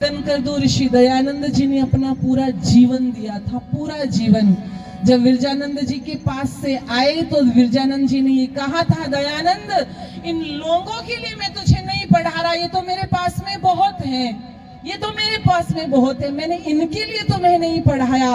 कर दो। ऋषि दयानंद जी ने अपना पूरा जीवन दिया था, पूरा जीवन। जब विरजानंद जी के पास से आए तो विरजानंद जी ने ये कहा था, दयानंद इन लोगों के लिए मैं तुझे नहीं पढ़ा रहा, ये तो मेरे पास में बहुत है, ये तो मेरे पास में बहुत है, मैंने इनके लिए तो मैं नहीं पढ़ाया।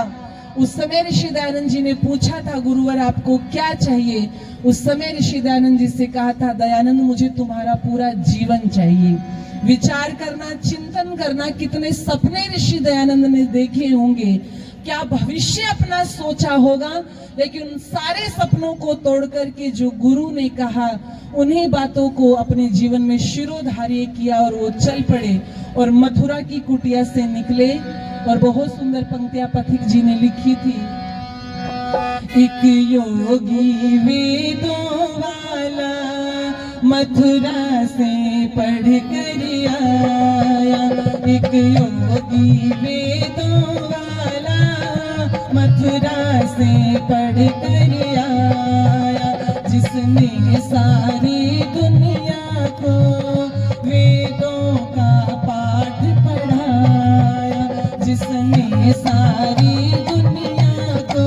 उस समय ऋषि दयानंद जी ने पूछा था, गुरुवर आपको क्या चाहिए? उस समय ऋषि दयानंद जी से कहा था, दयानंद मुझे तुम्हारा पूरा जीवन चाहिए। विचार करना, चिंतन करना, कितने सपने ऋषि दयानंद ने देखे होंगे, क्या भविष्य अपना सोचा होगा, लेकिन उन सारे सपनों को तोड़ करके जो गुरु ने कहा उन्हीं बातों को अपने जीवन में शिरोधार्य किया और वो चल पड़े और मथुरा की कुटिया से निकले। और बहुत सुंदर पंक्तियां पथिक जी ने लिखी थी। एक योगी वेदों वाला मथुरा से पढ़ कर आया, एक योगी वेदों वाला मथुरा से पढ़ कर आया, जिसने सारी दुनिया को वेदों का पाठ पढ़ाया, जिसने सारी दुनिया को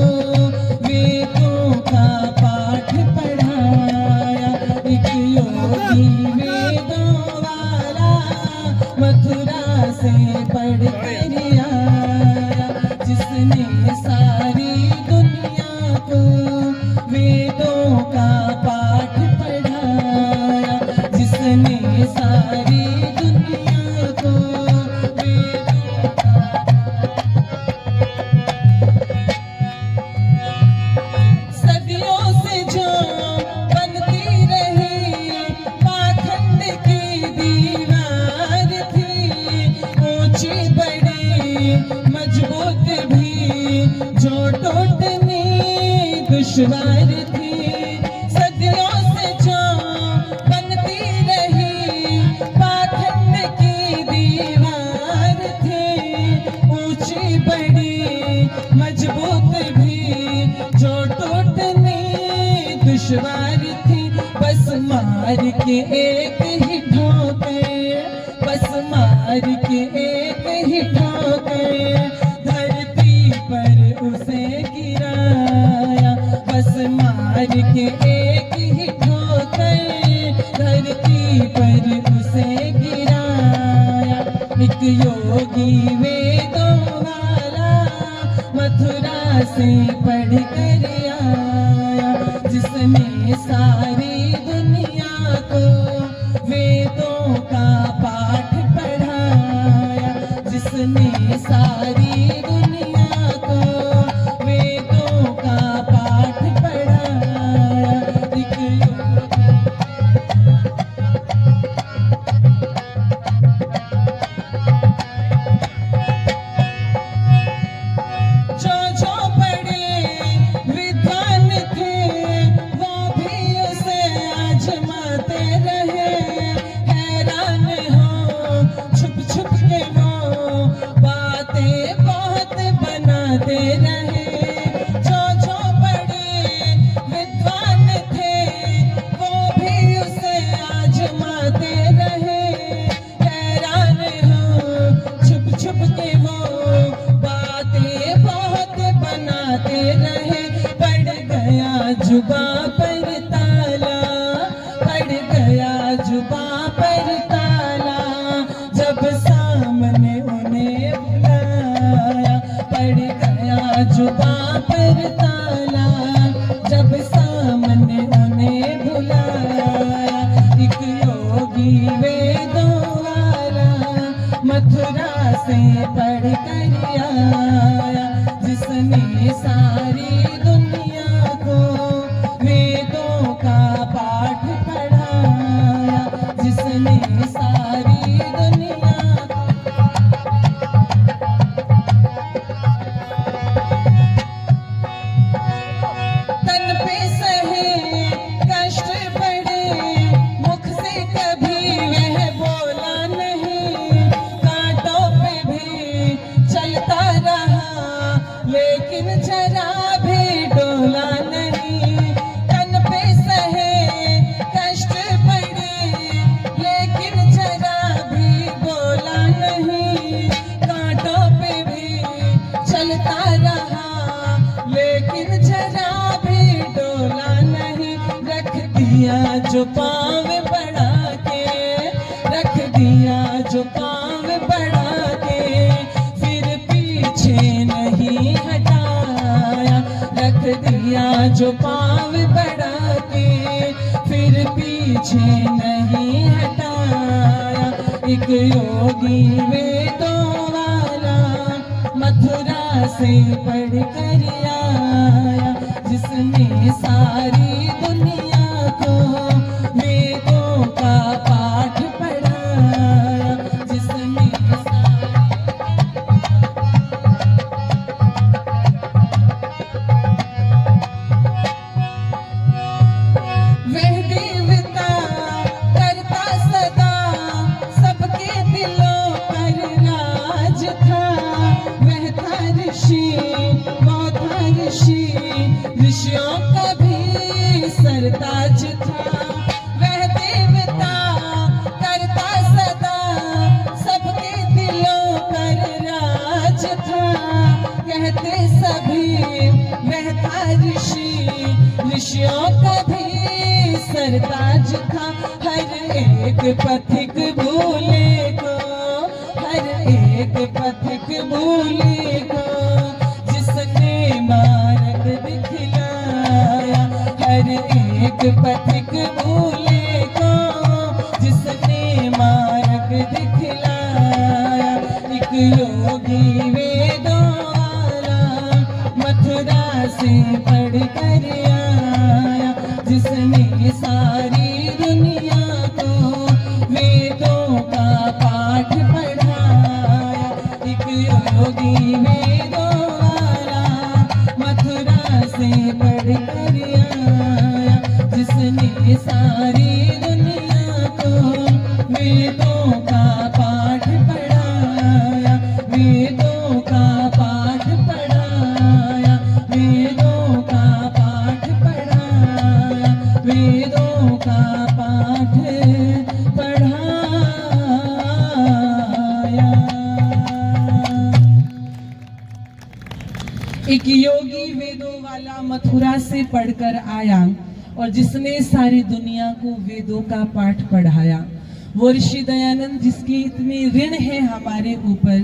वेदों का पाठ पढ़ाया। एक योगी वेदों वाला मथुरा से पढ़ कर आया, जिसने सारी दुनिया को वेदों का पाठ पढ़ाया, जिसने सारी दुनिया को वेदों का। सदियों से जो बनती रही पाखंड की दीवार थी, ऊंची बड़ी मजबूत भी जो टूटनी दुश्वार थी। सदियों से जो बनती रही पाखंड की दीवार थी, ऊंची बड़ी मजबूत भी जो टूटनी दुश्वार थी। बस मार के एक ही ठोकर, बस मार के एक ही ठोकर धरती पर उसे गिराया, बस मार के एक ही ठोकर धरती पर उसे गिराया। एक योगी वेदों वाला मथुरा से पढ़ कर आया, जिसने सारी दुनिया को वेदों का पाठ पढ़ाया, जिसने सारी दुनिया को वेदों का पाठ पढ़ाया। एक योगी जो बड़े विद्वान थे वो भी उसे आजमाते रहे, हैरान हो छुप छुप के वो बातें बहुत बनाते रहे। जो बड़े विद्वान थे वो भी उसे आजमाते रहे, हैरान हो छुप छुप के वो बातें बहुत बनाते रहे। पड़ गया जुबां पर ताला, पड़ गया जुबां पर ताला, जब सामने उन्हें बुलाया, पड़ गया जुबां पर ताला, जब सामने उन्हें बुलाया। एक योगी वेदों वाला मथुरा से पढ़ कर आया, जिसने सारी दुनिया को वेदों का पाठ पढ़ाया, जिसने सारी दुनिया तन पे सहे कष्ट पड़े, मुख से कभी वह बोला नहीं, कांटों पे भी चलता रहा लेकिन जरा भी जो पाँव बढ़ा के, रख दिया जो पाँव बढ़ा के, फिर पीछे नहीं हटाया। रख दिया जो पाँव बढ़ा के, फिर पीछे नहीं हटाया। एक योगी वेदों वाला मथुरा से पढ़ कर आया, जिसने सारी दुनिया को वेदों का पाठ पढ़ाया। जिसने वह देवता करता सदा सबके दिलों पर राज था। वह था ऋषि, वो था ऋषि, ऋषियों का भी सरताज था। वह देवता करता सदा सबके दिलों पर राज था। कहते सभी वह था ऋषि, ऋषियों का भी सरताज था। हर एक पथिक भूले को, हर एक पथिक भूले को जिसने मार्ग दिखलाया। हर एक पथिक भूले को जिसने मार्ग दिखलाया। एक योगी वेदों वाला मथुरा से पढ़ कर आया, जिसने सारी दुनिया को वेदों का पाठ पढ़ाया। एक योगी वेदों वाला मथुरा से पढ़ कर आया, जिसने सारी दुनिया को वेदों का पाठ पढ़ाया। वेदों का पाठ पढ़ाया, वेदों का पाठ पढ़ाया, वेदों का पाठ पढ़ाया। एक योगी वेदों वाला मथुरा से पढ़कर आया और जिसने सारी दुनिया को वेदों का पाठ पढ़ाया। वो ऋषि दयानंद जिसके इतने ऋण है हमारे ऊपर,